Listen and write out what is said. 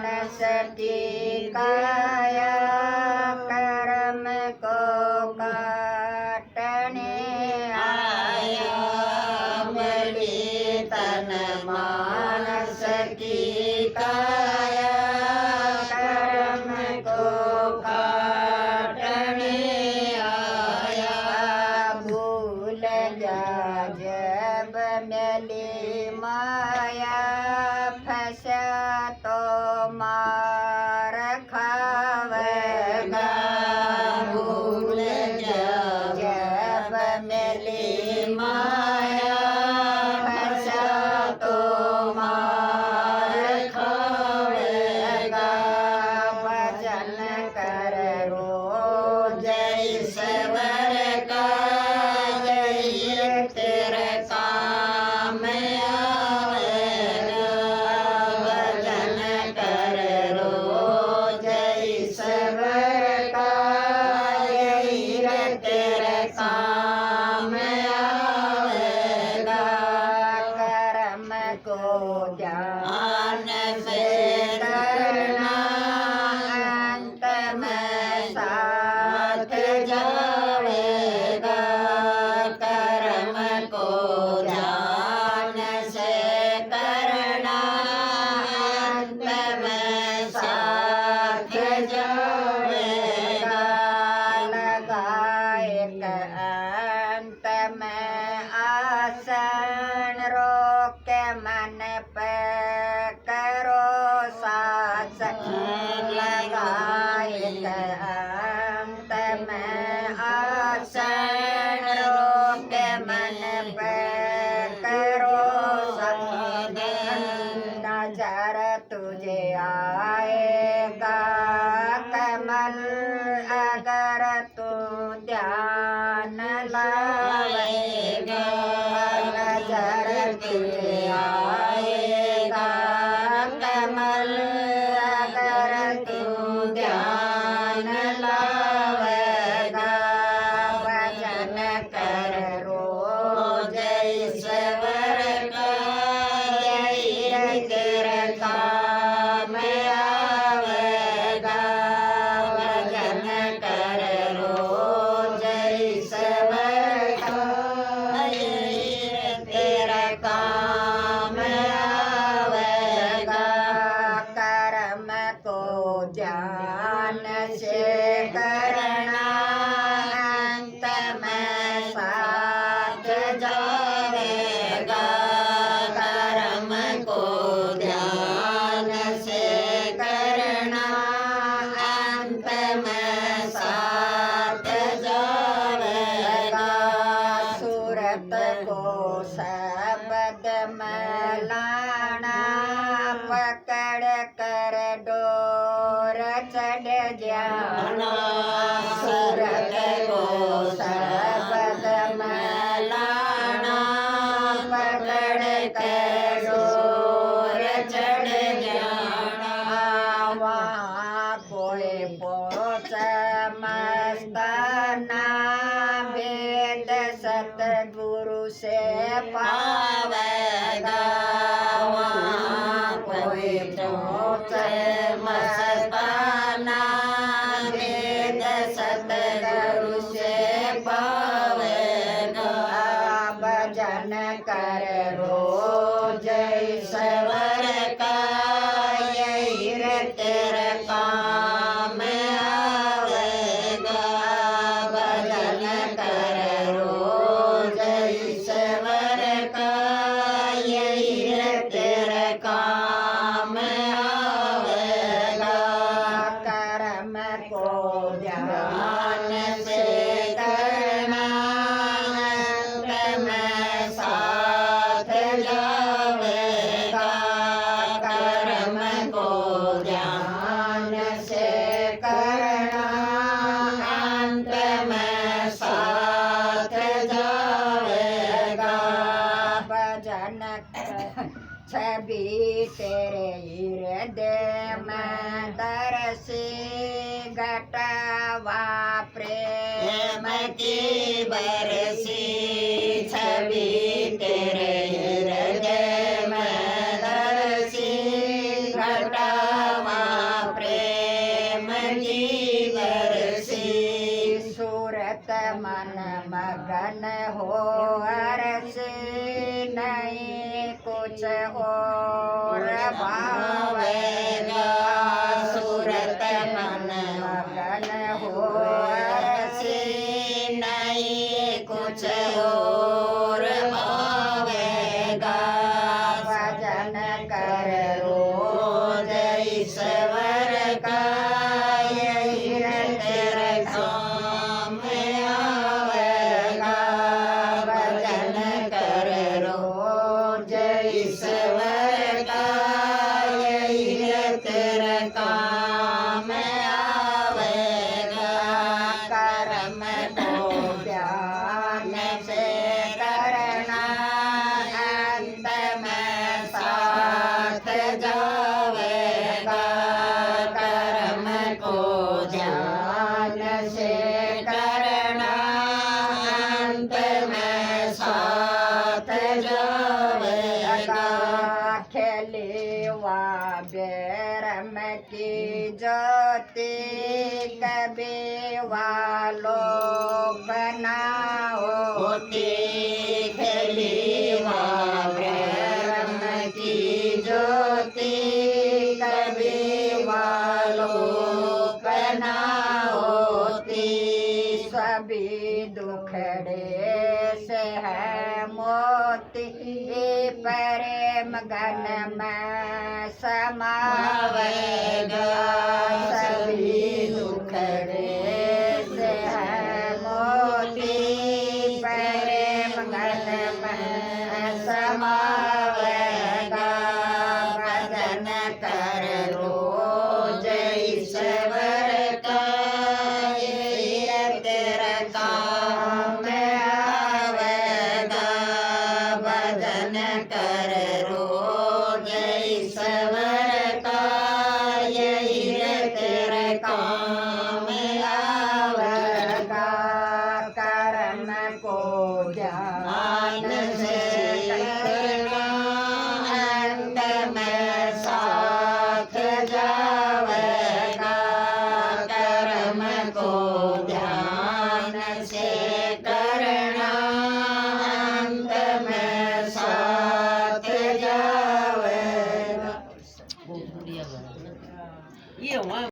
मानस की काया कर्म को काटने आया मिली तन मानस की काया कर्म को काटने आया भूल जा जब मिली माया फंसा तो मार खावेगा भूल जा जब मिली माया फंसा तो मार खावेगा भजन कर रोज ईश्वर का यही तेरे काम आवेगा भजन कर रोज ईश्वर का यही तेरे काम आवेगा कर्म को ध्यान से करना अंत में साथ जाएगा कर्म को ध्यान से करना अंत में साथ जाएगा लगाए अंत में आसन रोक के मन पे करो शासन लगाए अंत में आसन रोक के मन पे करो शासन नजर तुझे आएगा कमल अगर तू ध्यान लाएगा नजर तुझे आएगा कमल अगर तू ध्यान लाएगा भजन कर रोज ईश्वर का यही तेरे काम आवेगा भजन कर रोज ईश्वर का यही तेरे काम आवेगा कर्म को ध्यान से करना अंत में साथ जाएगा कर्म को ध्यान से करना अंत में साथ जाएगा सूरत को शब्द में लाना पकड़ कर डोर चढ़ जाना सूरत को शब्द में लाना पकड़ कर डोर चढ़ जाना वहाँ कोई पहुँच मस्ताना वेद सतगुरु से पावेगा वहाँ कोई पहुँच मस्ताना वेद सतगुरु से पावेगा भजन कर रोज ईश्वर का यही तेरे काम आवेगा भजन कर रोज ईश्वर का यही तेरे काम आवेगा कर्म को ध्यान से करना अंत में साथ जाएगा कर्म को ध्यान से करना अंत में साथ जाएगा भजन छवि तेरे हृदय में दरसी घटवा प्रेम की बरसी छवि तेरे हृदय में दरसी घटवा की ज्योति कभी वालो बनाओ खली ब्रह्म की ज्योति कभी वालो बनाओती सभी दुखड़े से है मोती प्रेम गन में समावेगा सभी दुखड़े से है मोती प्रेम गन में समावेगा भजन कर रोज ईश्वर का ये तेरा काम आवेगा भजन कर रोज ईश्वर का यही तेरा काम आवेगा कर्म को ज्ञान से